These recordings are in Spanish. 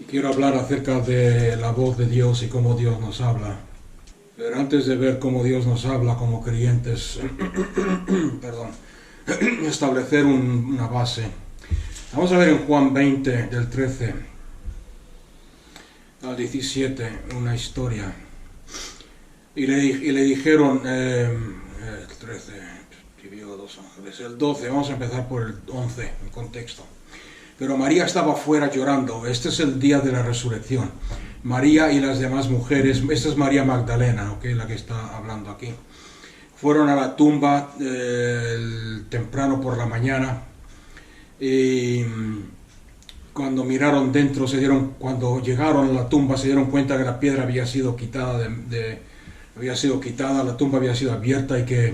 Quiero hablar acerca de la voz de Dios y cómo Dios nos habla. Pero antes de ver cómo Dios nos habla como creyentes, perdón, establecer una base. Vamos a ver en Juan 20, del 13 al 17, una historia. Y le dijeron, el 13, vio dos ángeles, el 12, vamos a empezar por el 11, el contexto. Pero María estaba fuera llorando. Este es el día de la resurrección. María y las demás mujeres, esta es María Magdalena, ¿okay? La que está hablando aquí. Fueron a la tumba temprano por la mañana y cuando miraron dentro, cuando llegaron a la tumba se dieron cuenta que la piedra había sido quitada, la tumba había sido abierta y que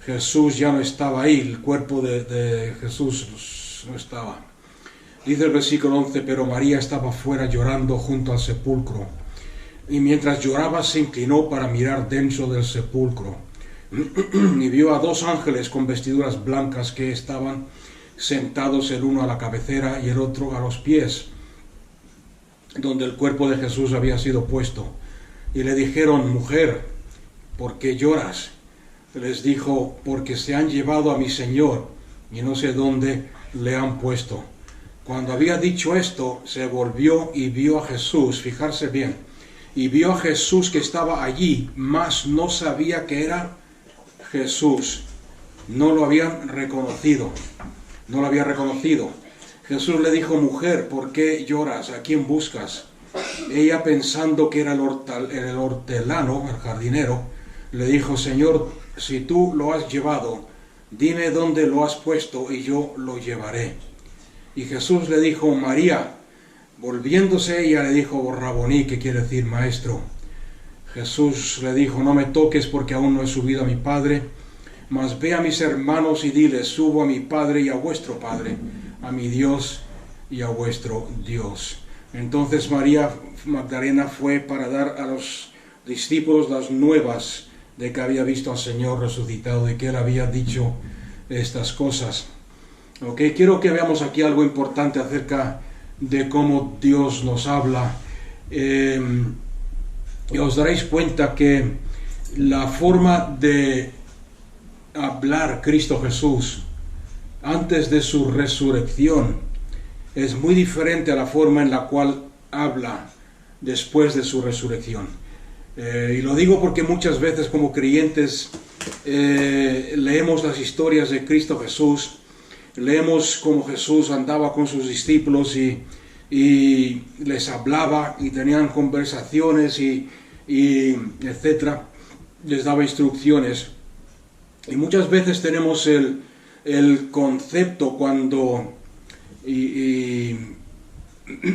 Jesús ya no estaba ahí, el cuerpo de Jesús no estaba. Dice el versículo 11, pero María estaba fuera llorando junto al sepulcro, y mientras lloraba se inclinó para mirar dentro del sepulcro, y vio a dos ángeles con vestiduras blancas que estaban sentados, el uno a la cabecera y el otro a los pies, donde el cuerpo de Jesús había sido puesto. Y le dijeron, mujer, ¿por qué lloras? Les dijo, porque se han llevado a mi Señor, y no sé dónde le han puesto. Cuando había dicho esto, se volvió y vio a Jesús, fijarse bien, y vio a Jesús que estaba allí, mas no sabía que era Jesús. No lo habían reconocido, no lo había reconocido. Jesús le dijo, mujer, ¿por qué lloras? ¿A quién buscas? Ella, pensando que era el hortelano, el jardinero, le dijo, Señor, si tú lo has llevado, dime dónde lo has puesto y yo lo llevaré. Y Jesús le dijo, María. Volviéndose ella le dijo, Raboní, que quiere decir maestro. Jesús le dijo, no me toques porque aún no he subido a mi Padre, mas ve a mis hermanos y diles, subo a mi Padre y a vuestro Padre, a mi Dios y a vuestro Dios. Entonces María Magdalena fue para dar a los discípulos las nuevas de que había visto al Señor resucitado y que Él había dicho estas cosas. Okay, quiero que veamos aquí algo importante acerca de cómo Dios nos habla. Y os daréis cuenta que la forma de hablar Cristo Jesús antes de su resurrección es muy diferente a la forma en la cual habla después de su resurrección. Y lo digo porque muchas veces como creyentes leemos las historias de Cristo Jesús. Leemos cómo Jesús andaba con sus discípulos y les hablaba y tenían conversaciones y etcétera, les daba instrucciones. Y muchas veces tenemos el concepto cuando... Y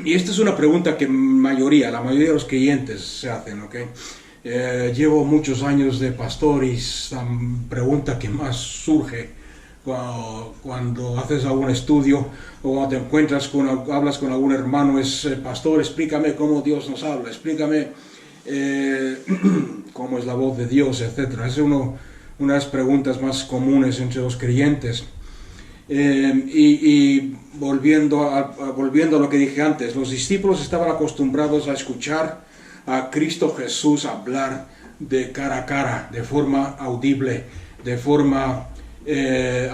esta es una pregunta que la mayoría de los creyentes se hacen, ¿ok? Llevo muchos años de pastor y la pregunta que más surge cuando haces algún estudio o cuando te encuentras hablas con algún hermano es, pastor, explícame cómo Dios nos habla, explícame cómo es la voz de Dios, etc. Es una de las preguntas más comunes entre los creyentes. Y volviendo a lo que dije antes, los discípulos estaban acostumbrados a escuchar a Cristo Jesús hablar de cara a cara, de forma audible,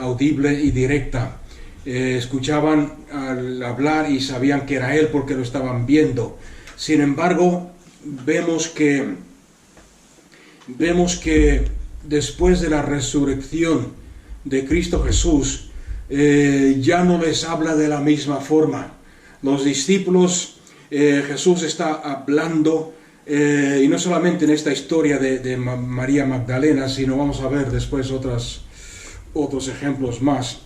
audible y directa. Escuchaban al hablar y sabían que era Él porque lo estaban viendo. Sin embargo, vemos que después de la resurrección de Cristo Jesús, ya no les habla de la misma forma. Los discípulos, Jesús está hablando, y no solamente en esta historia de María Magdalena, sino vamos a ver después otros ejemplos más.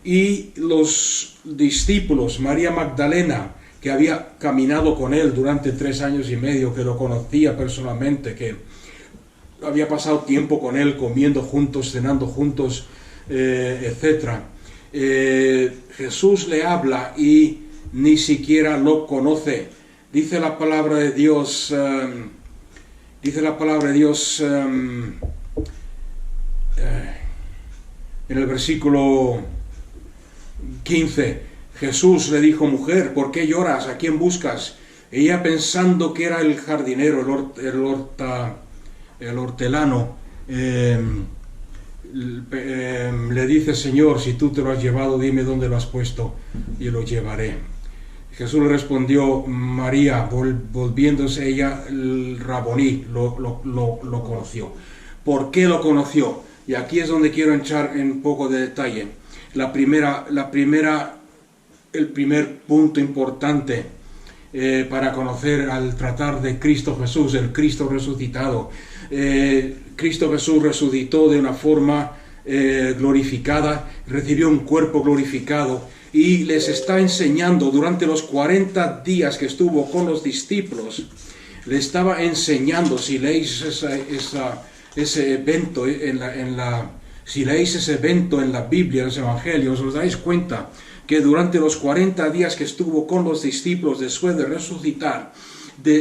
Y los discípulos, María Magdalena, que había caminado con él durante 3 años y medio, que lo conocía personalmente, que había pasado tiempo con él, comiendo juntos, cenando juntos, etc. Jesús le habla y ni siquiera lo conoce. Dice la palabra de Dios, en el versículo 15, Jesús le dijo, mujer, ¿por qué lloras? ¿A quién buscas? Ella, pensando que era el jardinero, el hortelano, le dice: Señor, si tú te lo has llevado, dime dónde lo has puesto y lo llevaré. Jesús le respondió: María. Volviéndose ella, el Raboní lo conoció. ¿Por qué lo conoció? Y aquí es donde quiero entrar en un poco de detalle. El primer punto importante para conocer al tratar de Cristo Jesús, el Cristo resucitado. Cristo Jesús resucitó de una forma glorificada, recibió un cuerpo glorificado y les está enseñando durante los 40 días que estuvo con los discípulos. Le estaba enseñando, si leéis ese evento si leéis ese evento en la Biblia, en los Evangelios, os dais cuenta que durante los 40 días que estuvo con los discípulos después de resucitar,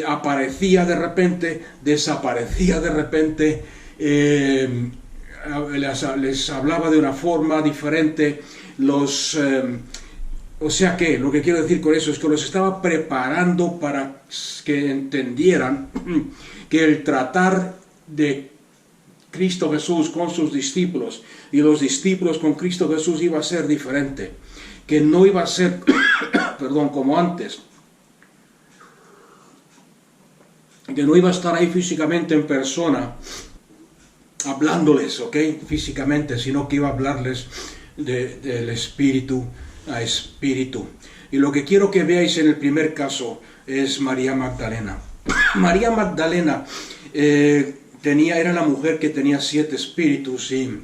aparecía de repente, desaparecía de repente, les hablaba de una forma diferente, o sea que lo que quiero decir con eso es que los estaba preparando para que entendieran que el tratar de Cristo Jesús con sus discípulos y los discípulos con Cristo Jesús iba a ser diferente, que no iba a ser como antes, que no iba a estar ahí físicamente en persona hablándoles, físicamente, sino que iba a hablarles del espíritu a espíritu. Y lo que quiero que veáis en el primer caso es María Magdalena. María Magdalena era la mujer que tenía 7 espíritus, y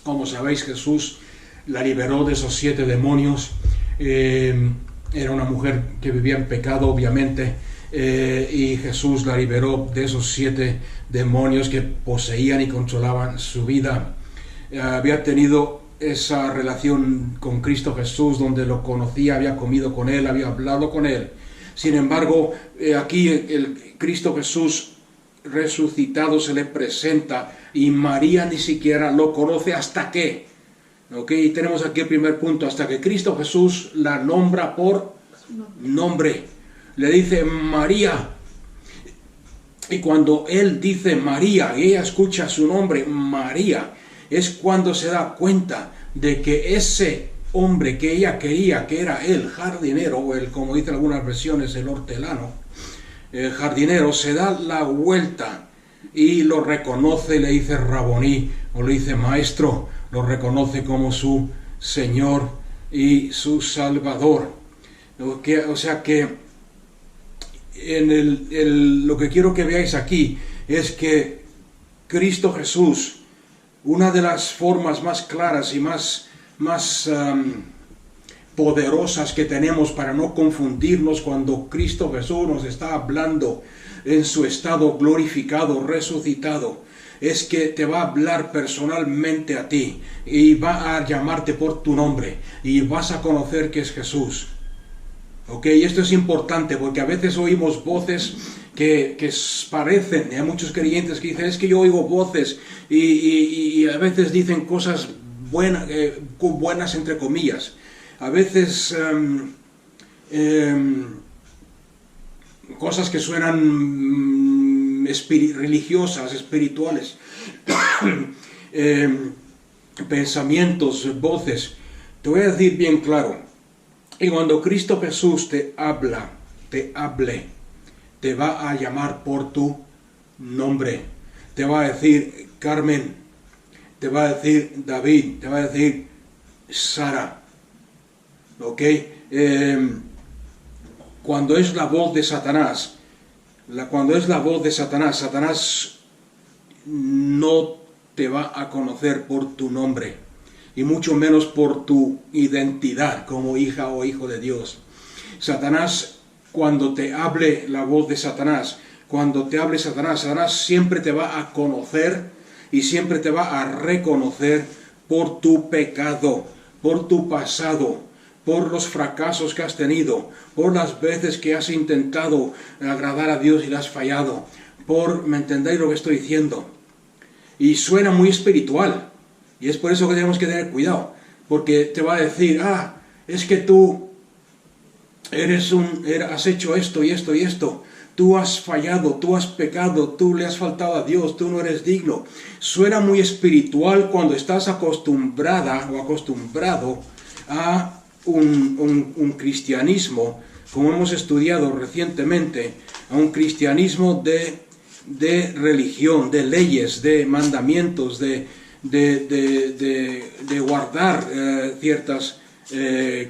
como sabéis, Jesús la liberó de esos 7 demonios. Era una mujer que vivía en pecado, obviamente, y Jesús la liberó de esos 7 demonios que poseían y controlaban su vida. Había tenido esa relación con Cristo Jesús, donde lo conocía, había comido con él, había hablado con él. Sin embargo, aquí el Cristo Jesús resucitado se le presenta y María ni siquiera lo conoce hasta que, y tenemos aquí el primer punto, hasta que Cristo Jesús la nombra por nombre. Le dice: María. Y cuando él dice María y ella escucha su nombre, María, es cuando se da cuenta de que ese hombre que ella quería, que era el jardinero, o como dicen algunas versiones, el hortelano, el jardinero, se da la vuelta y lo reconoce, le dice Raboní, o le dice maestro, lo reconoce como su Señor y su Salvador. O sea que lo que quiero que veáis aquí es que Cristo Jesús, una de las formas más claras y más poderosas que tenemos para no confundirnos cuando Cristo Jesús nos está hablando en su estado glorificado, resucitado, es que te va a hablar personalmente a ti y va a llamarte por tu nombre y vas a conocer que es Jesús. Y esto es importante porque a veces oímos voces que parecen, hay muchos creyentes que dicen: es que yo oigo voces, y a veces dicen cosas buenas entre comillas, a veces cosas que suenan religiosas, espirituales, pensamientos, voces. Te voy a decir bien claro, y cuando Cristo Jesús te hable, te va a llamar por tu nombre, te va a decir Carmen, te va a decir David, te va a decir Sara, cuando es la voz de Satanás, Satanás no te va a conocer por tu nombre, y mucho menos por tu identidad como hija o hijo de Dios. Satanás, cuando te hable la voz de Satanás, cuando te hable Satanás siempre te va a conocer y siempre te va a reconocer por tu pecado, por tu pasado, por los fracasos que has tenido, por las veces que has intentado agradar a Dios y le has fallado, ¿me entendéis lo que estoy diciendo? Y suena muy espiritual, y es por eso que tenemos que tener cuidado, porque te va a decir: es que tú has hecho esto y esto y esto. Tú has fallado, tú has pecado, tú le has faltado a Dios, tú no eres digno. Suena muy espiritual cuando estás acostumbrada o acostumbrado a un cristianismo, como hemos estudiado recientemente, a un cristianismo de religión, de leyes, de mandamientos, de guardar ciertas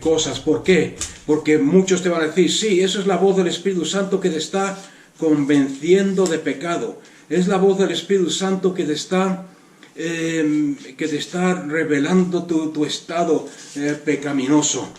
cosas. ¿Por qué? Porque muchos te van a decir, sí, eso es la voz del Espíritu Santo que te está convenciendo de pecado. Es la voz del Espíritu Santo que te está revelando tu estado pecaminoso.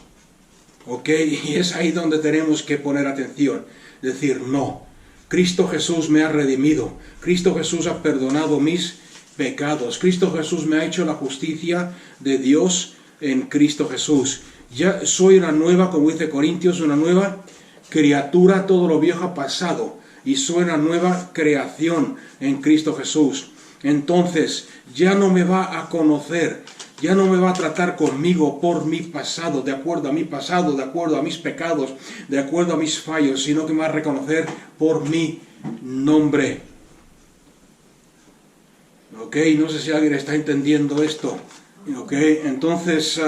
¿Ok? Y es ahí donde tenemos que poner atención. Decir, no, Cristo Jesús me ha redimido. Cristo Jesús ha perdonado mis pecados. Cristo Jesús me ha hecho la justicia de Dios en Cristo Jesús. Ya soy una nueva, como dice Corintios, una nueva criatura, todo lo viejo ha pasado, y soy una nueva creación en Cristo Jesús. Entonces, ya no me va a conocer, ya no me va a tratar conmigo por mi pasado, de acuerdo a mi pasado, de acuerdo a mis pecados, de acuerdo a mis fallos, sino que me va a reconocer por mi nombre. ¿Ok? No sé si alguien está entendiendo esto. ¿Ok? Entonces,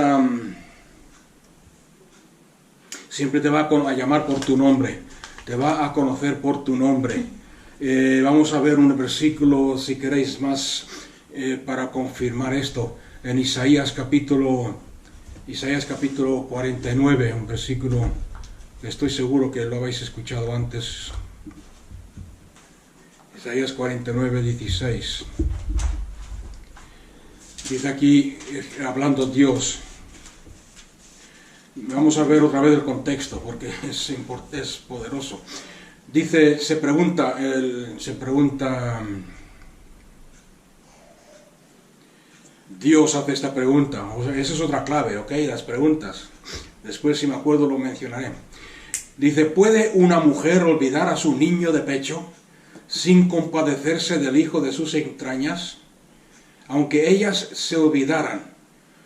siempre te va a llamar por tu nombre, te va a conocer por tu nombre. Vamos a ver un versículo, si queréis, más para confirmar esto. En Isaías capítulo 49, un versículo que estoy seguro que lo habéis escuchado antes. Isaías 49, 16. Dice aquí, hablando Dios. Vamos a ver otra vez el contexto, porque es poderoso. Dice, se pregunta, Dios hace esta pregunta. O sea, esa es otra clave, ¿ok? Las preguntas. Después, si me acuerdo, lo mencionaré. Dice, ¿puede una mujer olvidar a su niño de pecho sin compadecerse del hijo de sus entrañas? Aunque ellas se olvidaran,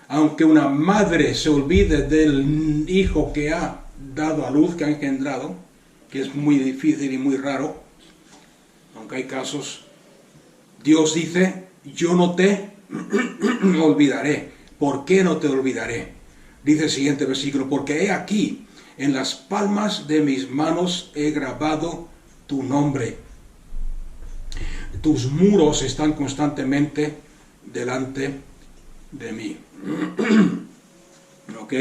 aunque una madre se olvide del hijo que ha dado a luz, que ha engendrado, que es muy difícil y muy raro, aunque hay casos, Dios dice, yo no te olvidaré. ¿Por qué no te olvidaré? Dice el siguiente versículo, porque he aquí, en las palmas de mis manos he grabado tu nombre. Tus muros están constantemente delante de mí. ¿Ok?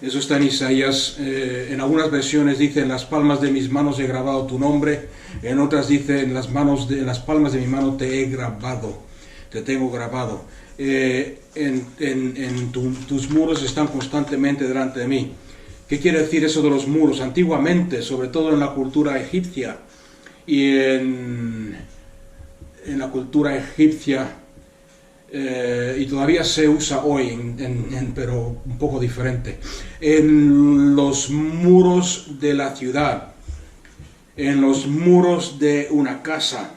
Eso está en Isaías. En algunas versiones dice, en las palmas de mis manos he grabado tu nombre. En otras dice, en las palmas de mi mano te he grabado. Te tengo grabado. Tus muros están constantemente delante de mí. ¿Qué quiere decir eso de los muros? Antiguamente, sobre todo en la cultura egipcia y en la cultura egipcia, y todavía se usa hoy, pero un poco diferente, en los muros de la ciudad, en los muros de una casa,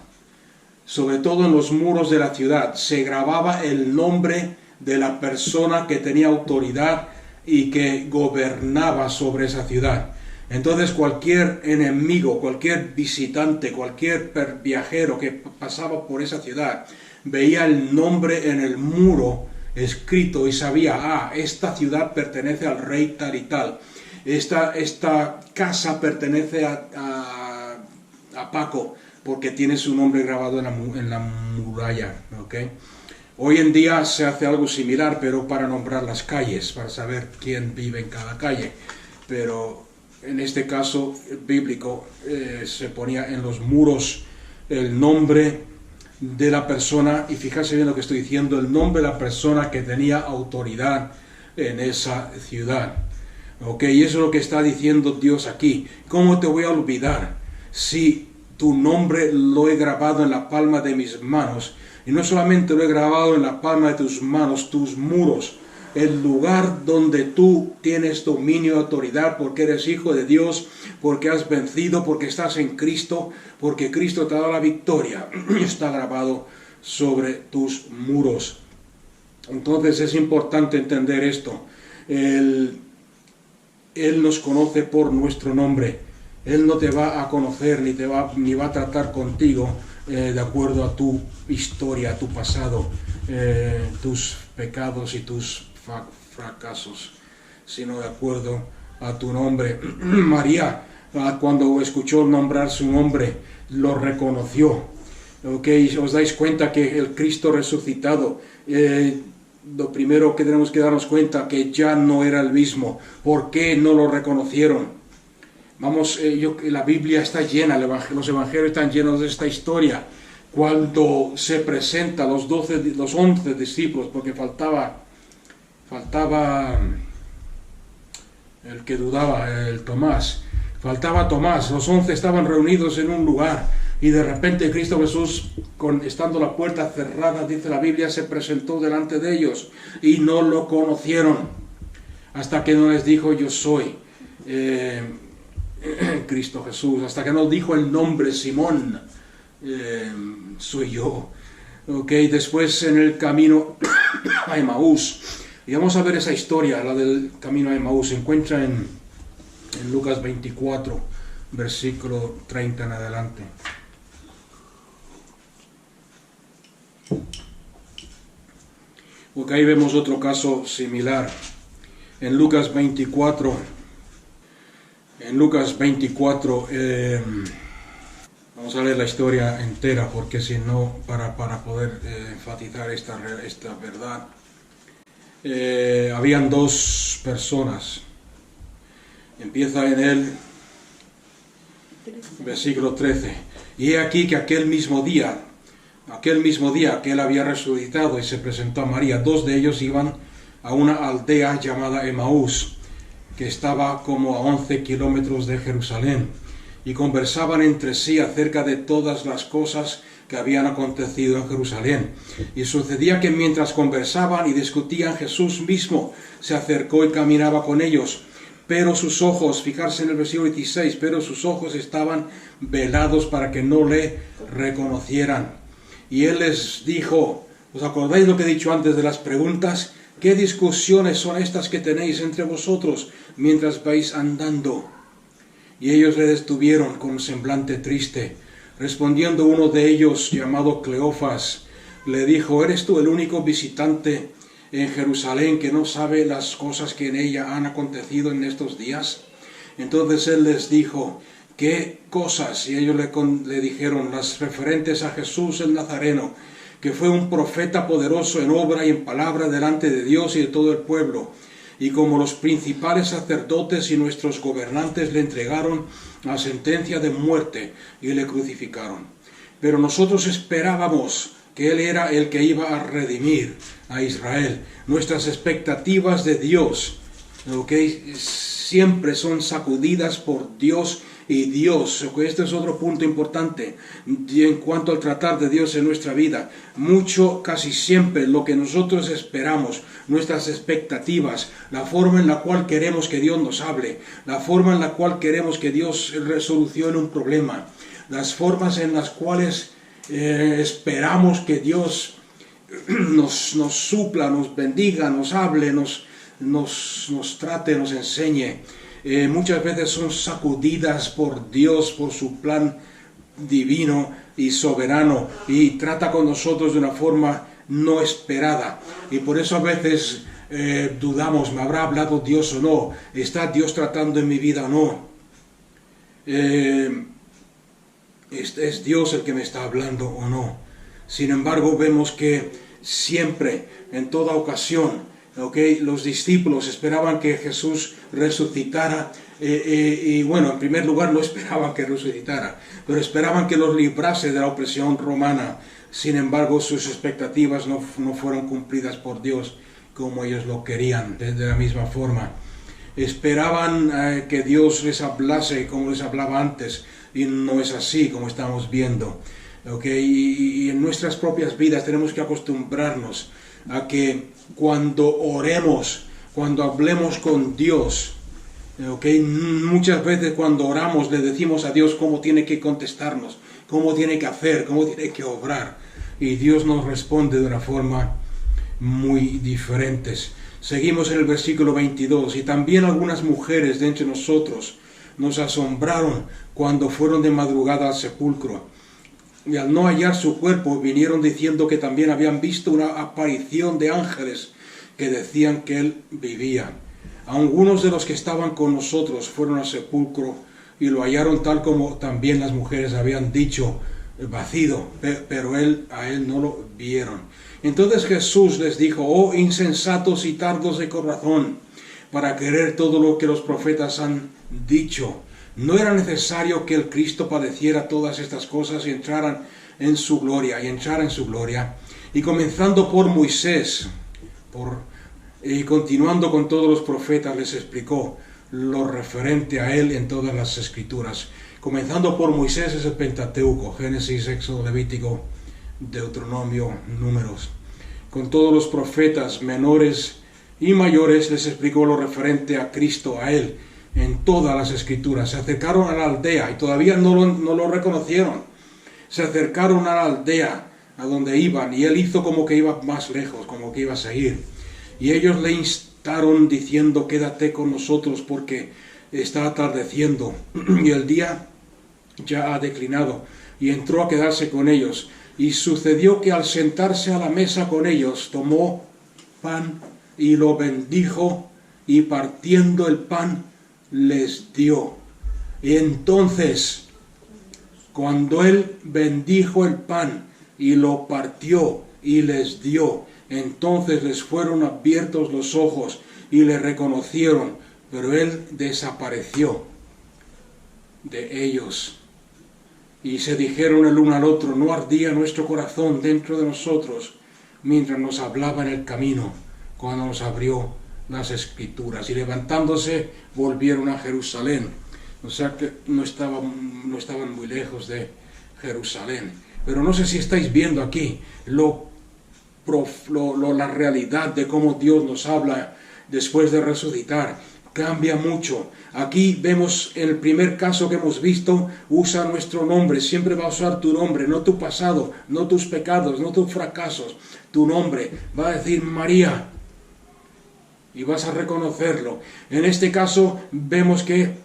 sobre todo en los muros de la ciudad, se grababa el nombre de la persona que tenía autoridad y que gobernaba sobre esa ciudad. Entonces cualquier enemigo, cualquier visitante, cualquier viajero que pasaba por esa ciudad, veía el nombre en el muro escrito y sabía, esta ciudad pertenece al rey tal y tal, esta casa pertenece a Paco, porque tiene su nombre grabado en la muralla. ¿Okay? Hoy en día se hace algo similar, pero para nombrar las calles, para saber quién vive en cada calle. Pero en este caso bíblico se ponía en los muros el nombre de la persona, y fíjate bien lo que estoy diciendo, el nombre de la persona que tenía autoridad en esa ciudad. ¿Ok? Y eso es lo que está diciendo Dios aquí. ¿Cómo te voy a olvidar si tu nombre lo he grabado en la palma de mis manos? Y no solamente lo he grabado en la palma de tus manos, tus muros, el lugar donde tú tienes dominio y autoridad, porque eres hijo de Dios, porque has vencido, porque estás en Cristo, porque Cristo te ha dado la victoria, está grabado sobre tus muros. Entonces es importante entender esto. Él nos conoce por nuestro nombre. Él no te va a conocer ni va a tratar contigo de acuerdo a tu historia, a tu pasado, tus pecados y tus fracasos, sino de acuerdo a tu nombre. María, cuando escuchó nombrar su nombre, lo reconoció. ¿Okay? Os dais cuenta que el Cristo resucitado, lo primero que tenemos que darnos cuenta que ya no era el mismo. ¿Por qué no lo reconocieron? Vamos, la Biblia está llena, los evangelios están llenos de esta historia. Cuando se presenta los 11 discípulos, porque faltaba el que dudaba, el Tomás. Faltaba Tomás. Los 11 estaban reunidos en un lugar y de repente Cristo Jesús, estando la puerta cerrada, dice la Biblia, se presentó delante de ellos y no lo conocieron hasta que no les dijo: yo soy Cristo Jesús. Hasta que no dijo el nombre Simón, soy yo. Después en el camino a Emaús, y vamos a ver esa historia, la del camino a Emaús. Se encuentra en Lucas 24, versículo 30 en adelante. Porque ahí vemos otro caso similar. En Lucas 24, vamos a leer la historia entera, porque si no, para poder enfatizar esta verdad. Habían dos personas. Empieza en el versículo 13. Y he aquí que aquel mismo día que él había resucitado y se presentó a María, dos de ellos iban a una aldea llamada Emaús, que estaba como a 11 kilómetros de Jerusalén, y conversaban entre sí acerca de todas las cosas que habían acontecido en Jerusalén. Y sucedía que mientras conversaban y discutían, Jesús mismo se acercó y caminaba con ellos, pero sus ojos, fijarse en el versículo 16, pero sus ojos estaban velados para que no le reconocieran. Y él les dijo: ¿os acordáis lo que he dicho antes de las preguntas? ¿Qué discusiones son estas que tenéis entre vosotros mientras vais andando? Y ellos le detuvieron con un semblante triste. Respondiendo uno de ellos, llamado Cleofas, le dijo: ¿eres tú el único visitante en Jerusalén que no sabe las cosas que en ella han acontecido en estos días? Entonces él les dijo: ¿qué cosas? Y ellos le dijeron: las referentes a Jesús el Nazareno, que fue un profeta poderoso en obra y en palabra delante de Dios y de todo el pueblo. Y como los principales sacerdotes y nuestros gobernantes le entregaron la sentencia de muerte y le crucificaron. Pero nosotros esperábamos que Él era el que iba a redimir a Israel. Nuestras expectativas de Dios, siempre son sacudidas por Dios y Dios. Este es otro punto importante en cuanto al tratar de Dios en nuestra vida. Casi siempre lo que nosotros esperamos, nuestras expectativas, la forma en la cual queremos que Dios nos hable, la forma en la cual queremos que Dios resolucione un problema, las formas en las cuales esperamos que Dios nos supla, nos bendiga, nos hable, nos trate, nos enseñe. Muchas veces son sacudidas por Dios, por su plan divino y soberano, y trata con nosotros de una forma no esperada. Y por eso a veces dudamos: ¿me habrá hablado Dios o no? ¿Está Dios tratando en mi vida o no? ¿Es Dios el que me está hablando o no? Sin embargo, vemos que siempre, en toda ocasión, los discípulos esperaban que Jesús resucitara, y bueno, en primer lugar no esperaban que resucitara, pero esperaban que los librase de la opresión romana. Sin embargo, sus expectativas no fueron cumplidas por Dios como ellos lo querían. De la misma forma, esperaban que Dios les hablase como les hablaba antes, y no es así como estamos viendo. Y en nuestras propias vidas tenemos que acostumbrarnos a que cuando oremos, cuando hablemos con Dios, muchas veces cuando oramos le decimos a Dios cómo tiene que contestarnos, cómo tiene que hacer, cómo tiene que obrar, y Dios nos responde de una forma muy diferente. Seguimos en el versículo 22. Y también algunas mujeres de entre nosotros nos asombraron cuando fueron de madrugada al sepulcro. Y al no hallar su cuerpo, vinieron diciendo que también habían visto una aparición de ángeles que decían que él vivía. Algunos de los que estaban con nosotros fueron al sepulcro y lo hallaron tal como también las mujeres habían dicho, vacío, pero a él no lo vieron. Entonces Jesús les dijo: oh insensatos y tardos de corazón, para creer todo lo que los profetas han dicho. ¿No era necesario que el Cristo padeciera todas estas cosas y entrara en su gloria? Y comenzando por Moisés, y continuando con todos los profetas, les explicó lo referente a él en todas las escrituras. Comenzando por Moisés es el Pentateuco: Génesis, Éxodo, Levítico, Deuteronomio, Números. Con todos los profetas menores y mayores les explicó lo referente a Cristo, a él, en todas las escrituras. Se acercaron a la aldea y todavía no lo reconocieron. Se acercaron a la aldea a donde iban y él hizo como que iba más lejos, como que iba a seguir. Y ellos le instaron diciendo: quédate con nosotros porque está atardeciendo y el día ya ha declinado. Y entró a quedarse con ellos. Y sucedió que al sentarse a la mesa con ellos, tomó pan y lo bendijo, y partiendo el pan les dio. Y entonces, cuando él bendijo el pan y lo partió y les dio, entonces les fueron abiertos los ojos y le reconocieron, pero él desapareció de ellos. Y se dijeron el uno al otro: ¿no ardía nuestro corazón dentro de nosotros mientras nos hablaba en el camino, cuando nos abrió las escrituras? Y levantándose volvieron a Jerusalén. O sea que no estaban muy lejos de Jerusalén. Pero no sé si estáis viendo aquí la realidad de cómo Dios nos habla después de resucitar. Cambia mucho. Aquí vemos, en el primer caso que hemos visto, usa nuestro nombre. Siempre va a usar tu nombre, no tu pasado, no tus pecados, no tus fracasos. Tu nombre. Va a decir María. Y vas a reconocerlo. En este caso vemos que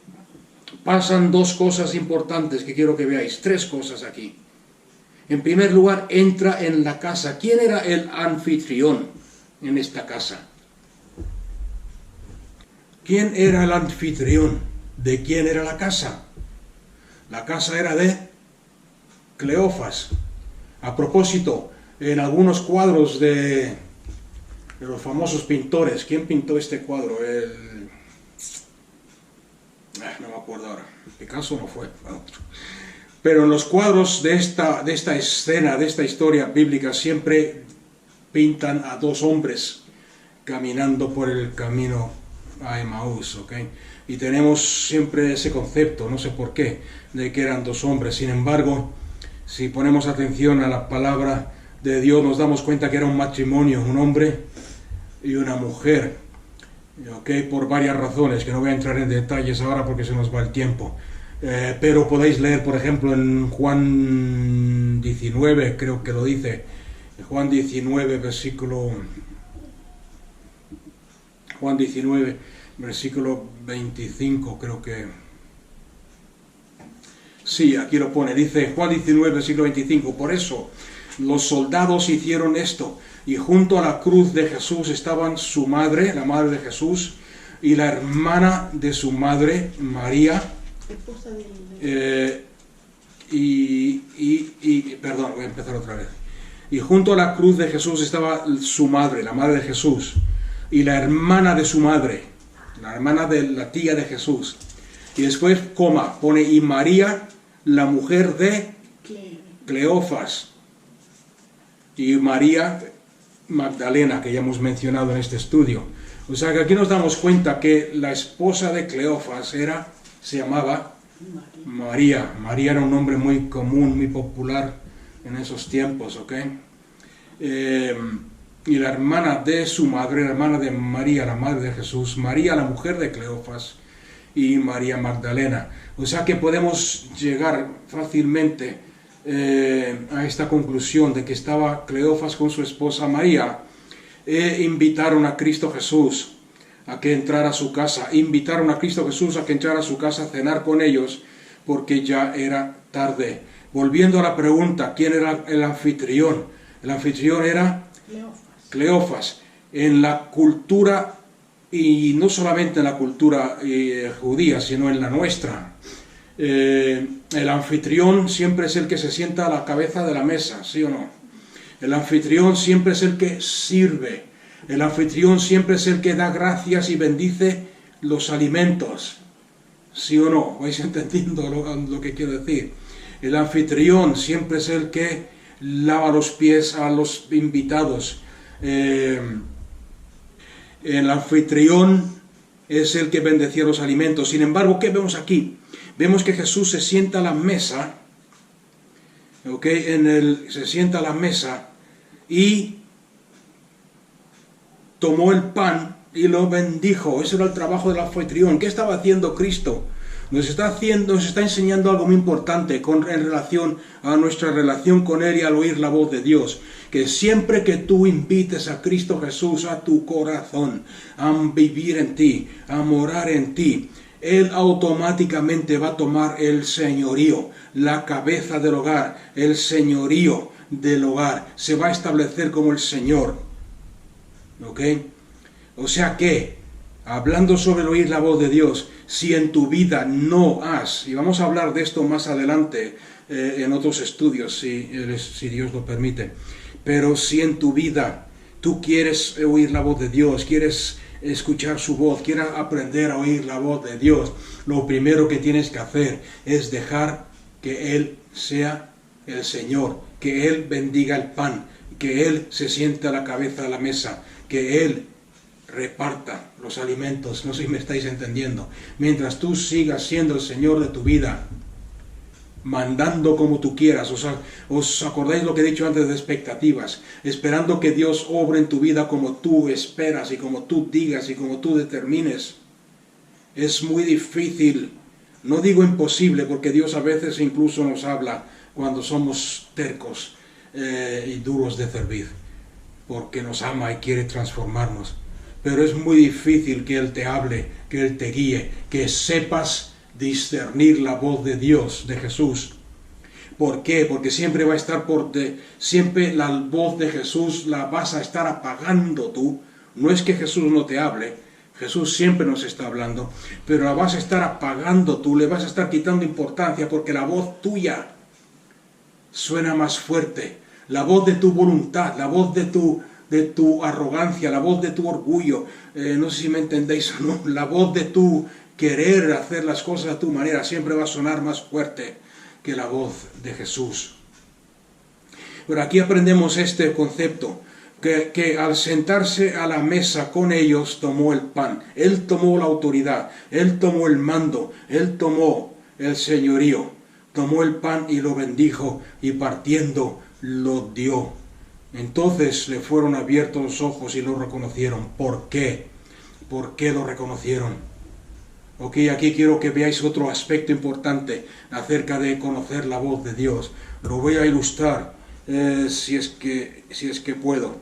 pasan dos cosas importantes que quiero que veáis. Tres cosas aquí. En primer lugar, entra en la casa. ¿Quién era el anfitrión en esta casa? ¿Quién era el anfitrión? ¿De quién era la casa? La casa era de Cleofas. A propósito, en algunos cuadros de los famosos pintores, ¿quién pintó este cuadro? No me acuerdo ahora. Picasso no fue. Pero en los cuadros de esta escena, de esta historia bíblica, siempre pintan a dos hombres caminando por el camino a Emaús, ¿ok? Y tenemos siempre ese concepto, no sé por qué, de que eran dos hombres. Sin embargo, si ponemos atención a la palabra de Dios, nos damos cuenta que era un matrimonio, un hombre y una mujer, ¿ok? Por varias razones, que no voy a entrar en detalles ahora porque se nos va el tiempo. Pero podéis leer, por ejemplo, en Juan 19, creo que lo dice, Juan 19, versículo 25, creo que... Sí, aquí lo pone, dice Juan 19, versículo 25, por eso los soldados hicieron esto, y junto a la cruz de Jesús estaban su madre, la madre de Jesús, y la hermana de su madre, María, perdón, voy a empezar otra vez. Y junto a la cruz de Jesús estaba su madre, la madre de Jesús, y la hermana de su madre, la hermana de la tía de Jesús. Y después, pone, y María, la mujer de Cleofas, y María Magdalena, que ya hemos mencionado en este estudio. O sea que aquí nos damos cuenta que la esposa de Cleofas se llamaba María. María era un nombre muy común, muy popular en esos tiempos, ¿ok? Y la hermana de su madre, la hermana de María, la madre de Jesús, María, la mujer de Cleofas, y María Magdalena. O sea que podemos llegar fácilmente a esta conclusión de que estaba Cleofas con su esposa María invitaron a Cristo Jesús a que entrara a su casa, invitaron a Cristo Jesús a que entrara a su casa a cenar con ellos, porque ya era tarde. Volviendo a la pregunta, ¿quién era el anfitrión? El anfitrión era Cleofas. En la cultura, y no solamente en la cultura judía, sino en la nuestra, el anfitrión siempre es el que se sienta a la cabeza de la mesa, ¿sí o no? El anfitrión siempre es el que sirve. El anfitrión siempre es el que da gracias y bendice los alimentos. ¿Sí o no? ¿Vais entendiendo lo que quiero decir? El anfitrión siempre es el que lava los pies a los invitados. El anfitrión es el que bendecía los alimentos. Sin embargo, ¿qué vemos aquí? Vemos que Jesús se sienta a la mesa, se sienta a la mesa y tomó el pan y lo bendijo. Ese era el trabajo del anfitrión. ¿Qué estaba haciendo Cristo? Nos está enseñando algo muy importante en relación a nuestra relación con Él y al oír la voz de Dios. Que siempre que tú invites a Cristo Jesús a tu corazón, a vivir en ti, a morar en ti, Él automáticamente va a tomar el señorío, la cabeza del hogar, el señorío del hogar. Se va a establecer como el Señor. ¿Ok? O sea que, hablando sobre el oír la voz de Dios, si en tu vida no has, y vamos a hablar de esto más adelante en otros estudios, si Dios lo permite, pero si en tu vida tú quieres oír la voz de Dios, quieres escuchar su voz, quieres aprender a oír la voz de Dios, lo primero que tienes que hacer es dejar que Él sea el Señor, que Él bendiga el pan, que Él se siente a la cabeza de la mesa, que Él reparta los alimentos. No sé si me estáis entendiendo. Mientras tú sigas siendo el Señor de tu vida, mandando como tú quieras, ¿os acordáis lo que he dicho antes de expectativas? Esperando que Dios obre en tu vida como tú esperas y como tú digas y como tú determines. Es muy difícil, no digo imposible, porque Dios a veces incluso nos habla cuando somos tercos y duros de servir, porque nos ama y quiere transformarnos. Pero es muy difícil que Él te hable, que Él te guíe, que sepas discernir la voz de Dios, de Jesús. ¿Por qué? Porque siempre va a estar siempre la voz de Jesús la vas a estar apagando tú. No es que Jesús no te hable, Jesús siempre nos está hablando, pero la vas a estar apagando tú, le vas a estar quitando importancia, porque la voz tuya suena más fuerte. La voz de tu voluntad, la voz de tu arrogancia, la voz de tu orgullo, no sé si me entendéis o no, la voz de tu querer hacer las cosas a tu manera siempre va a sonar más fuerte que la voz de Jesús. Pero aquí aprendemos este concepto, que al sentarse a la mesa con ellos tomó el pan, Él tomó la autoridad, Él tomó el mando, Él tomó el señorío, tomó el pan y lo bendijo y partiendo lo dio. Entonces le fueron abiertos los ojos y lo reconocieron. ¿Por qué? ¿Por qué lo reconocieron? Ok, aquí quiero que veáis otro aspecto importante acerca de conocer la voz de Dios. Lo voy a ilustrar si es que puedo.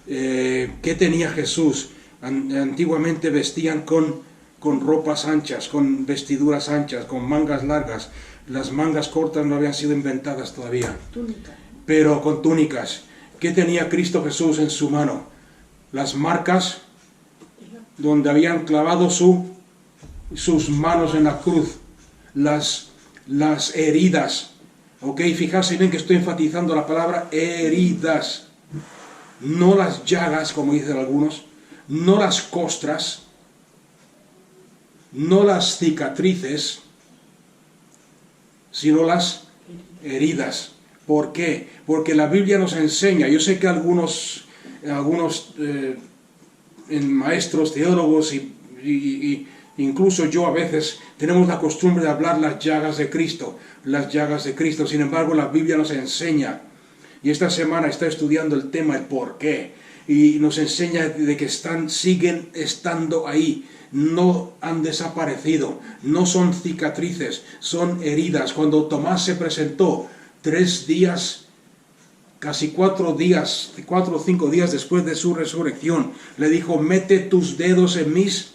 ¿Qué tenía Jesús? Antiguamente vestían con ropas anchas, con vestiduras anchas, con mangas largas. Las mangas cortas no habían sido inventadas todavía. Túnica. Pero con túnicas. ¿Qué tenía Cristo Jesús en su mano? Las marcas donde habían clavado sus manos en la cruz. Las heridas. Ok, fijarse bien que estoy enfatizando la palabra heridas. No las llagas, como dicen algunos. No las costras. No las cicatrices. Sino las heridas. ¿Por qué? Porque la Biblia nos enseña, yo sé que algunos maestros, teólogos y incluso yo a veces tenemos la costumbre de hablar las llagas de Cristo, sin embargo la Biblia nos enseña, y esta semana está estudiando el tema del por qué, y nos enseña de que siguen estando ahí, no han desaparecido, no son cicatrices, son heridas. Cuando Tomás se presentó, 3 días casi 4 o 5 días después de su resurrección, le dijo, mete tus dedos en mis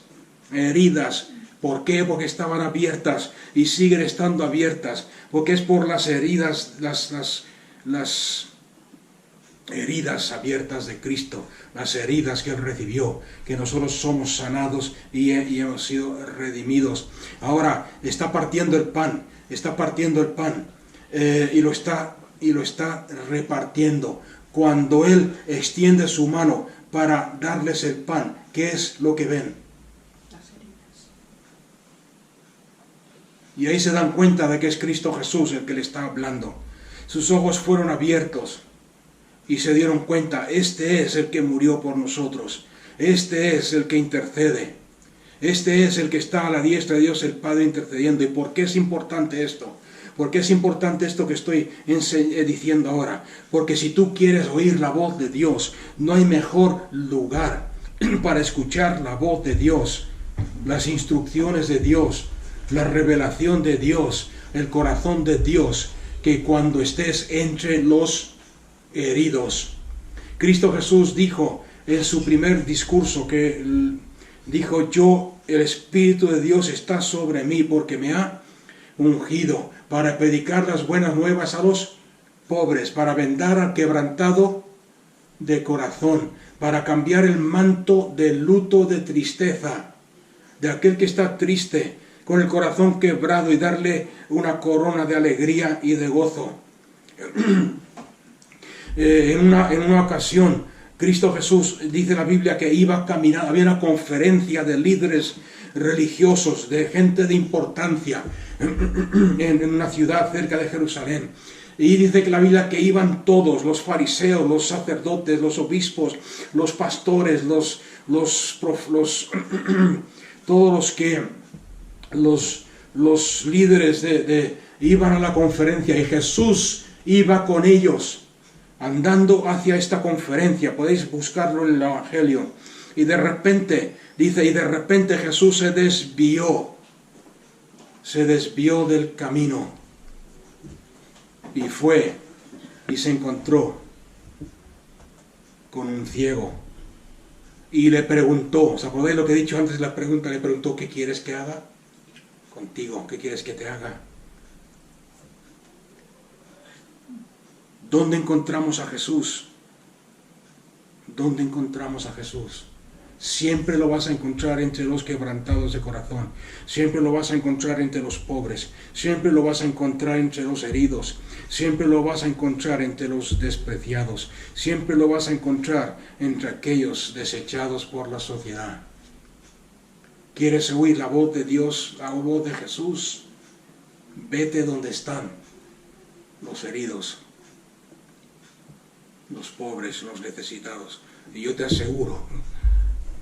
heridas. ¿Por qué? Porque estaban abiertas y siguen estando abiertas, porque es por las heridas, las heridas abiertas de Cristo, las heridas que Él recibió, que nosotros somos sanados y hemos sido redimidos. Ahora está partiendo el pan, y lo está repartiendo. Cuando Él extiende su mano para darles el pan, ¿qué es lo que ven? Las heridas. Y ahí se dan cuenta de que es Cristo Jesús el que le está hablando. Sus ojos fueron abiertos y se dieron cuenta, este es el que murió por nosotros, este es el que intercede, este es el que está a la diestra de Dios el Padre intercediendo. ¿Y por qué es importante esto? ¿Por qué es importante esto que estoy diciendo ahora? Porque si tú quieres oír la voz de Dios, no hay mejor lugar para escuchar la voz de Dios, las instrucciones de Dios, la revelación de Dios, el corazón de Dios, que cuando estés entre los heridos. Cristo Jesús dijo en su primer discurso que dijo, el Espíritu de Dios está sobre mí porque me ha ungido para predicar las buenas nuevas a los pobres, para vendar al quebrantado de corazón, para cambiar el manto de luto, de tristeza, de aquel que está triste, con el corazón quebrado, y darle una corona de alegría y de gozo. En una ocasión, Cristo Jesús, dice la Biblia, que iba caminando, había una conferencia de líderes religiosos, de gente de importancia, en una ciudad cerca de Jerusalén. Y dice que la Biblia que iban todos, los fariseos, los sacerdotes, los obispos, los pastores, todos los líderes iban a la conferencia, y Jesús iba con ellos, andando hacia esta conferencia. Podéis buscarlo en el Evangelio. Y de repente, dice, y de repente Jesús se desvió del camino, y fue y se encontró con un ciego, y le preguntó, ¿os acordáis lo que he dicho antes de la pregunta? Le preguntó, ¿qué quieres que haga contigo? ¿Qué quieres que te haga? ¿Dónde encontramos a Jesús? ¿Dónde encontramos a Jesús? Siempre lo vas a encontrar entre los quebrantados de corazón, siempre lo vas a encontrar entre los pobres, siempre lo vas a encontrar entre los heridos, siempre lo vas a encontrar entre los despreciados, siempre lo vas a encontrar entre aquellos desechados por la sociedad. ¿Quieres oír la voz de Dios, la voz de Jesús? Vete donde están los heridos, los pobres, los necesitados, y yo te aseguro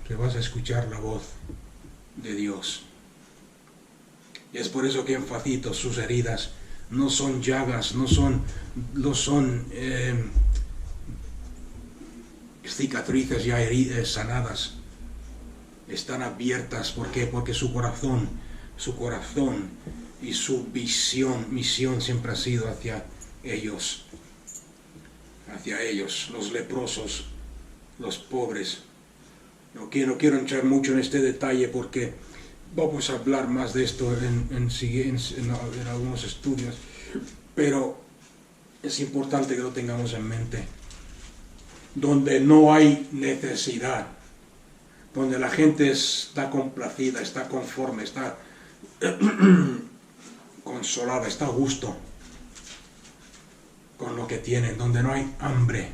que vas a escuchar la voz de Dios. Y es por eso que enfatizo, sus heridas no son llagas, no son cicatrices ya sanadas, están abiertas. ¿Por qué? Porque su corazón y su misión siempre ha sido hacia ellos, los leprosos, los pobres. No quiero entrar mucho en este detalle porque vamos a hablar más de esto en algunos estudios, pero es importante que lo tengamos en mente. Donde no hay necesidad, donde la gente está complacida, está conforme, está consolada, está a gusto con lo que tienen, donde no hay hambre,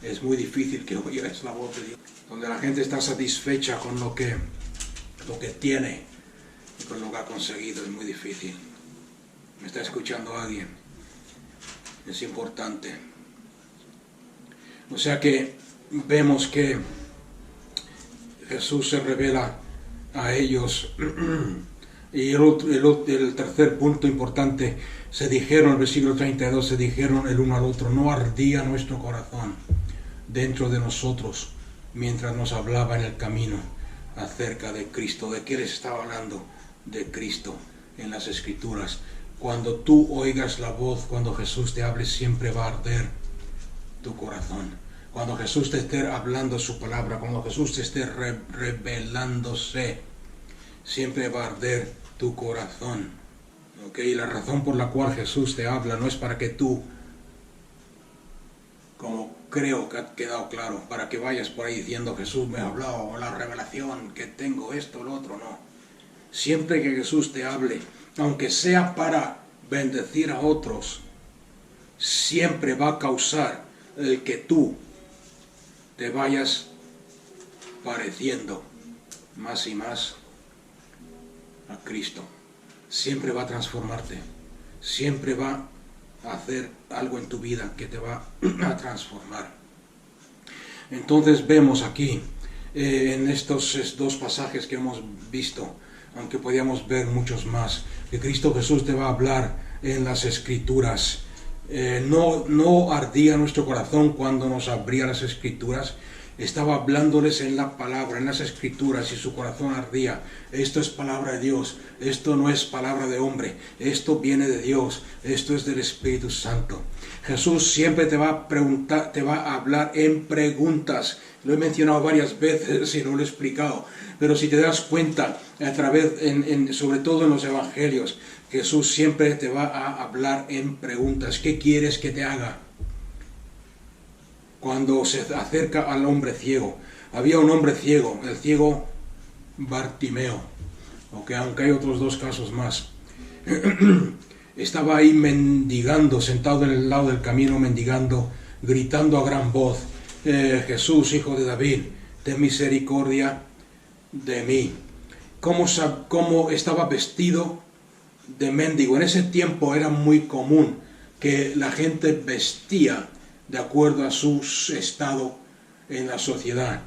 es muy difícil que oigas la voz de Dios. Donde la gente está satisfecha con lo que tiene y con lo que ha conseguido, es muy difícil. ¿Me está escuchando alguien? Es importante. O sea que vemos que Jesús se revela a ellos. Y el tercer punto importante, se dijeron, el versículo 32, se dijeron el uno al otro, no ardía nuestro corazón dentro de nosotros mientras nos hablaba en el camino acerca de Cristo. ¿De qué les estaba hablando? De Cristo en las Escrituras. Cuando tú oigas la voz, cuando Jesús te hable, siempre va a arder tu corazón. Cuando Jesús te esté hablando su palabra, cuando Jesús te esté revelándose, siempre va a arder tu corazón. ¿Ok? Y la razón por la cual Jesús te habla no es para que tú, como creo que ha quedado claro, para que vayas por ahí diciendo Jesús me ha hablado, la revelación que tengo, esto, lo otro, no. Siempre que Jesús te hable, aunque sea para bendecir a otros, siempre va a causar el que tú te vayas pareciendo más y más a Cristo. Siempre va a transformarte, siempre va a hacer algo en tu vida que te va a transformar. Entonces vemos aquí, en estos dos pasajes que hemos visto, aunque podíamos ver muchos más, que Cristo Jesús te va a hablar en las Escrituras. No ardía nuestro corazón cuando nos abría las Escrituras, estaba hablándoles en la palabra, en las Escrituras, y su corazón ardía. Esto es palabra de Dios, esto no es palabra de hombre, esto viene de Dios, esto es del Espíritu Santo. Jesús siempre te va a preguntar, te va a hablar en preguntas. Lo he mencionado varias veces y no lo he explicado, pero si te das cuenta, a través, sobre todo en los evangelios, Jesús siempre te va a hablar en preguntas. ¿Qué quieres que te haga? Cuando se acerca al hombre ciego, había un hombre ciego, el ciego Bartimeo, aunque hay otros dos casos más. Estaba ahí mendigando, sentado en el lado del camino, mendigando, gritando a gran voz, Jesús, hijo de David, ten misericordia de mí. ¿Cómo estaba vestido de mendigo? En ese tiempo era muy común que la gente vestía de acuerdo a su estado en la sociedad.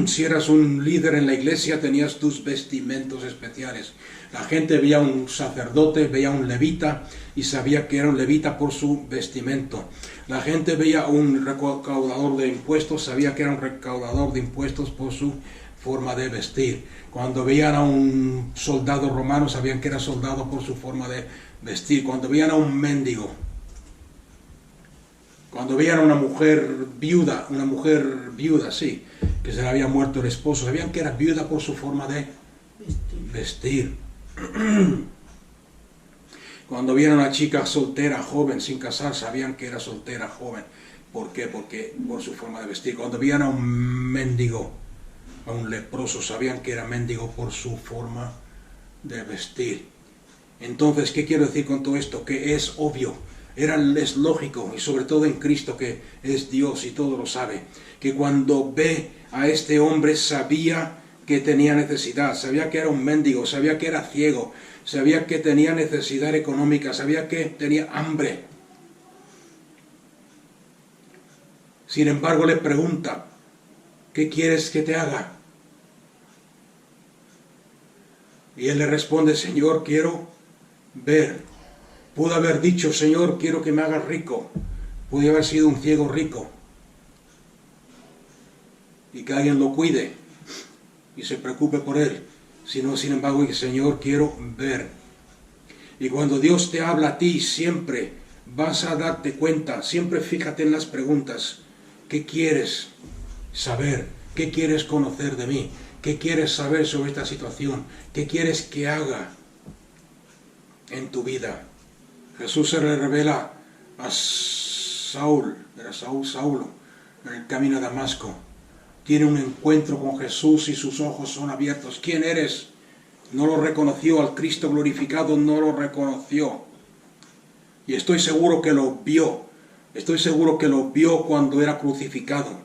Si eras un líder en la iglesia, tenías tus vestimentos especiales. La gente veía a un sacerdote, veía a un levita y sabía que era un levita por su vestimento. La gente veía a un recaudador de impuestos, sabía que era un recaudador de impuestos por su forma de vestir. Cuando veían a un soldado romano, sabían que era soldado por su forma de vestir. Cuando veían a un mendigo, cuando veían a una mujer viuda, sí, que se le había muerto el esposo, sabían que era viuda por su forma de vestir. Cuando vieron a una chica soltera, joven, sin casar, sabían que era soltera, joven. ¿Por qué? Porque por su forma de vestir. Cuando veían a un mendigo, a un leproso, sabían que era mendigo por su forma de vestir. Entonces, ¿qué quiero decir con todo esto? Que es obvio, es lógico, y sobre todo en Cristo, que es Dios y todo lo sabe, que cuando ve a este hombre sabía que tenía necesidad, sabía que era un mendigo, sabía que era ciego, sabía que tenía necesidad económica, sabía que tenía hambre. Sin embargo, le pregunta, ¿qué quieres que te haga? Y él le responde, Señor, quiero ver. Pudo haber dicho, Señor, quiero que me hagas rico. Pudo haber sido un ciego rico. Y que alguien lo cuide y se preocupe por él. Sino, sin embargo, dice, Señor, quiero ver. Y cuando Dios te habla a ti, siempre vas a darte cuenta, siempre fíjate en las preguntas. ¿Qué quieres saber? ¿Qué quieres conocer de mí? ¿Qué quieres saber sobre esta situación? ¿Qué quieres que haga en tu vida? Jesús se le revela a Saulo, en el camino a Damasco. Tiene un encuentro con Jesús y sus ojos son abiertos. ¿Quién eres? No lo reconoció, al Cristo glorificado no lo reconoció. Y estoy seguro que lo vio. Estoy seguro que lo vio cuando era crucificado.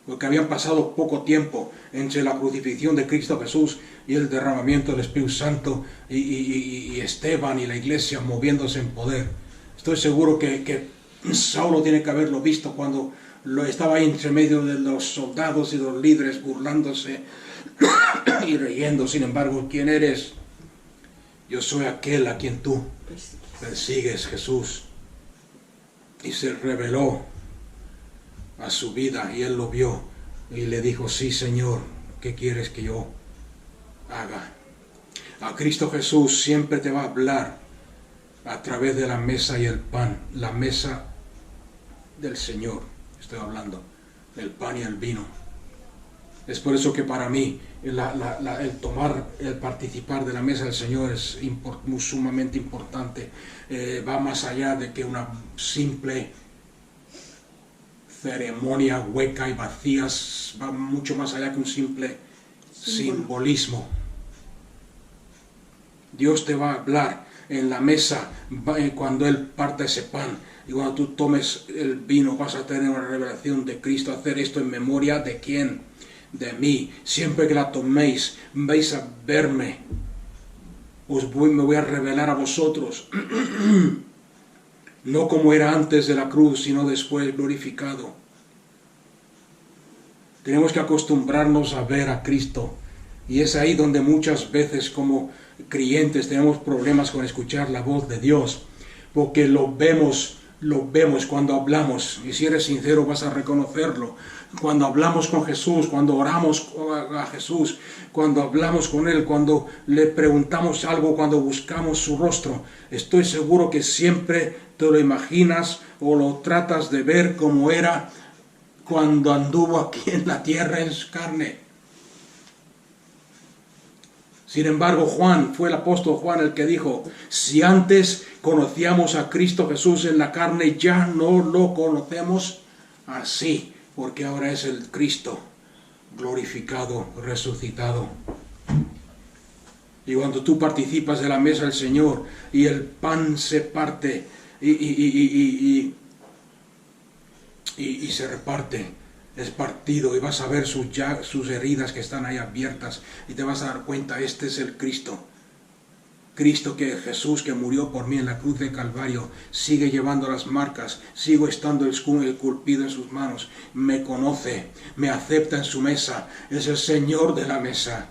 Porque habían pasado poco tiempo entre la crucifixión de Cristo Jesús y el derramamiento del Espíritu Santo y Esteban y la iglesia moviéndose en poder. Estoy seguro que Saulo tiene que haberlo visto cuando estaba ahí entre medio de los soldados y los líderes burlándose y riendo. Sin embargo, ¿quién eres? Yo soy aquel a quien tú persigues, Jesús. Y se reveló a su vida y él lo vio y le dijo, sí, Señor, ¿qué quieres que yo haga? A Cristo Jesús siempre te va a hablar a través de la mesa y el pan. La mesa del Señor, estoy hablando, del pan y el vino. Es por eso que para mí el participar de la mesa del Señor es sumamente importante. Va más allá de que una simple ceremonia hueca y vacía, va mucho más allá que un simple simbolismo. Dios te va a hablar en la mesa cuando Él parta ese pan, y cuando tú tomes el vino vas a tener una revelación de Cristo. Hacer esto en memoria de ¿quién? De mí. Siempre que la toméis vais a verme, me voy a revelar a vosotros. No como era antes de la cruz, sino después glorificado. Tenemos que acostumbrarnos a ver a Cristo, y es ahí donde muchas veces como creyentes tenemos problemas con escuchar la voz de Dios, porque lo vemos cuando hablamos, y si eres sincero vas a reconocerlo. Cuando hablamos con Jesús, cuando oramos a Jesús, cuando hablamos con Él, cuando le preguntamos algo, cuando buscamos su rostro, estoy seguro que siempre te lo imaginas o lo tratas de ver como era cuando anduvo aquí en la tierra en su carne. Sin embargo, fue el apóstol Juan el que dijo, si antes conocíamos a Cristo Jesús en la carne, ya no lo conocemos así, porque ahora es el Cristo glorificado, resucitado. Y cuando tú participas de la mesa del Señor y el pan se parte y se reparte, es partido, y vas a ver sus heridas que están ahí abiertas, y te vas a dar cuenta, este es el Cristo. Cristo que Jesús, que murió por mí en la cruz de Calvario, sigue llevando las marcas, sigo estando el esculpido en sus manos, me conoce, me acepta en su mesa, es el Señor de la mesa.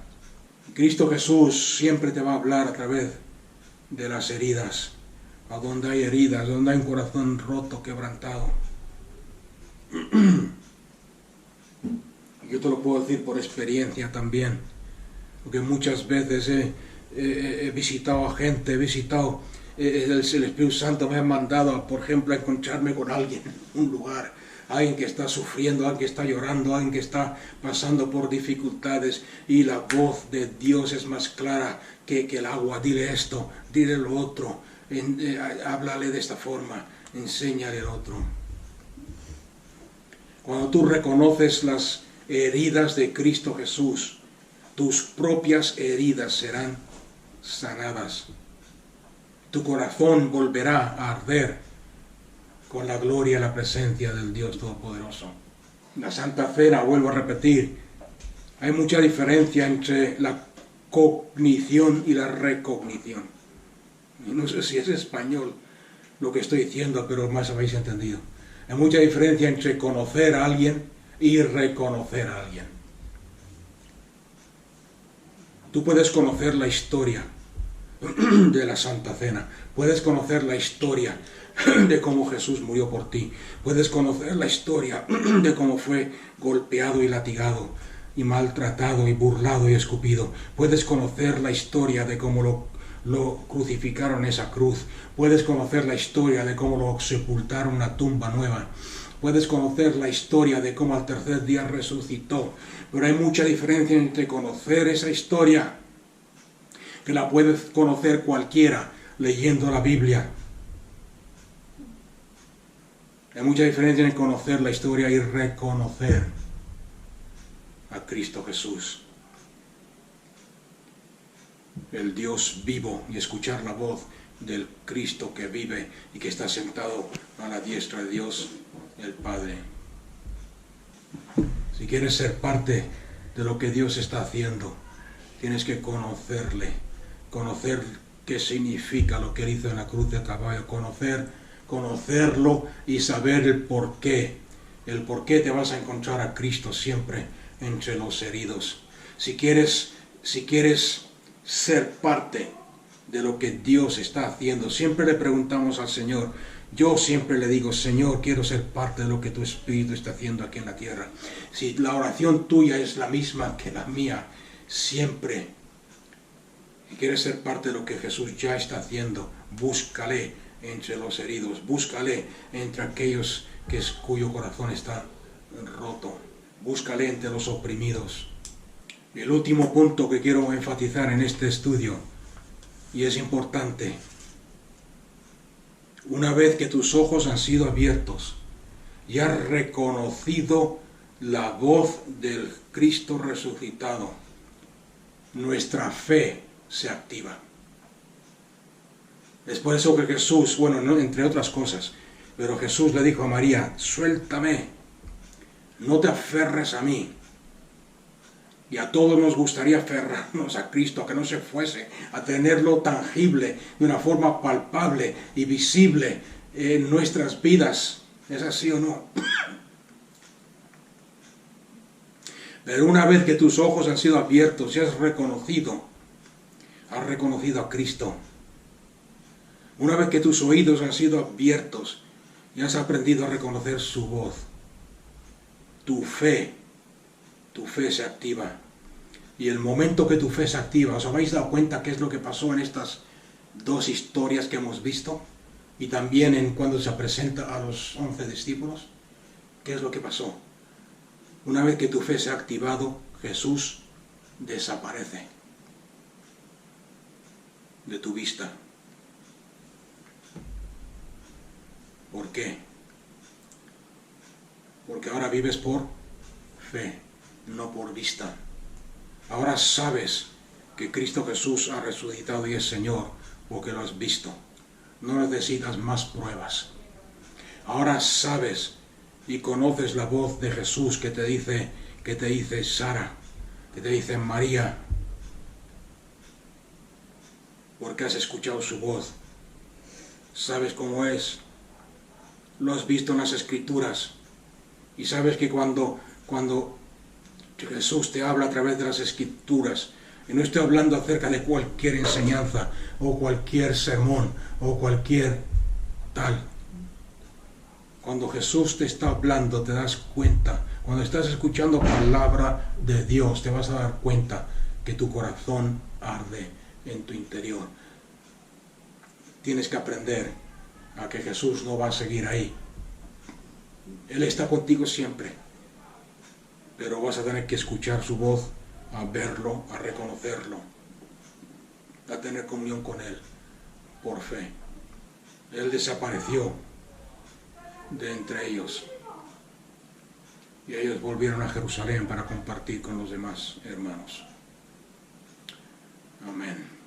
Cristo Jesús siempre te va a hablar a través de las heridas, a donde hay heridas, donde hay un corazón roto, quebrantado. Yo te lo puedo decir por experiencia también, porque muchas veces he visitado a gente, el Espíritu Santo me ha mandado, por ejemplo, a encontrarme con alguien en un lugar, alguien que está sufriendo, alguien que está llorando, alguien que está pasando por dificultades, y la voz de Dios es más clara que el agua. Dile esto, dile lo otro, háblale de esta forma, enséñale el otro. Cuando tú reconoces las heridas de Cristo Jesús, tus propias heridas serán sanadas. Tu corazón volverá a arder con la gloria y la presencia del Dios Todopoderoso. La Santa Cena, vuelvo a repetir, hay mucha diferencia entre la cognición y la recognición. No sé si es español lo que estoy diciendo, pero más habéis entendido. Hay mucha diferencia entre conocer a alguien y reconocer a alguien. Tú puedes conocer la historia de la Santa Cena, puedes conocer la historia de cómo Jesús murió por ti, puedes conocer la historia de cómo fue golpeado y latigado y maltratado y burlado y escupido, puedes conocer la historia de cómo lo crucificaron en esa cruz, puedes conocer la historia de cómo lo sepultaron en una tumba nueva, puedes conocer la historia de cómo al tercer día resucitó, pero hay mucha diferencia entre conocer esa historia, que la puedes conocer cualquiera leyendo la Biblia. Hay mucha diferencia en conocer la historia y reconocer a Cristo Jesús, el Dios vivo, y escuchar la voz del Cristo que vive y que está sentado a la diestra de Dios, el Padre. Si quieres ser parte de lo que Dios está haciendo, tienes que conocerle, conocer qué significa lo que Él hizo en la cruz de Calvario, conocerlo y saber el por qué te vas a encontrar a Cristo siempre entre los heridos. Si quieres ser parte de lo que Dios está haciendo, siempre le preguntamos al Señor. Yo siempre le digo, Señor, quiero ser parte de lo que tu Espíritu está haciendo aquí en la tierra. Si la oración tuya es la misma que la mía, siempre, y quieres ser parte de lo que Jesús ya está haciendo, búscale entre los heridos, búscale entre aquellos cuyo corazón está roto. Búscale entre los oprimidos. Y el último punto que quiero enfatizar en este estudio, y es importante, una vez que tus ojos han sido abiertos y has reconocido la voz del Cristo resucitado, nuestra fe se activa. Es por eso que Jesús, bueno, no, entre otras cosas, pero Jesús le dijo a María, suéltame, no te aferres a mí. Y a todos nos gustaría aferrarnos a Cristo, a que no se fuese, a tenerlo tangible, de una forma palpable y visible en nuestras vidas. ¿Es así o no? Pero una vez que tus ojos han sido abiertos y has reconocido a Cristo, una vez que tus oídos han sido abiertos y has aprendido a reconocer su voz, tu fe se activa. Y el momento que tu fe se activa, ¿os habéis dado cuenta qué es lo que pasó en estas dos historias que hemos visto? Y también en cuando se presenta a los 11 discípulos. ¿Qué es lo que pasó? Una vez que tu fe se ha activado, Jesús desaparece de tu vista. ¿Por qué? Porque ahora vives por fe, no por vista. Ahora sabes que Cristo Jesús ha resucitado y es Señor, porque lo has visto. No necesitas más pruebas. Ahora sabes y conoces la voz de Jesús que te dice Sara, que te dice María, porque has escuchado su voz. Sabes cómo es. Lo has visto en las Escrituras. Y sabes que cuando Jesús te habla a través de las Escrituras, y no estoy hablando acerca de cualquier enseñanza, o cualquier sermón, o cualquier tal. Cuando Jesús te está hablando, te das cuenta. Cuando estás escuchando palabra de Dios, te vas a dar cuenta que tu corazón arde en tu interior. Tienes que aprender a que Jesús no va a seguir ahí. Él está contigo siempre. Pero vas a tener que escuchar su voz, a verlo, a reconocerlo, a tener comunión con Él por fe. Él desapareció de entre ellos y ellos volvieron a Jerusalén para compartir con los demás hermanos. Amén.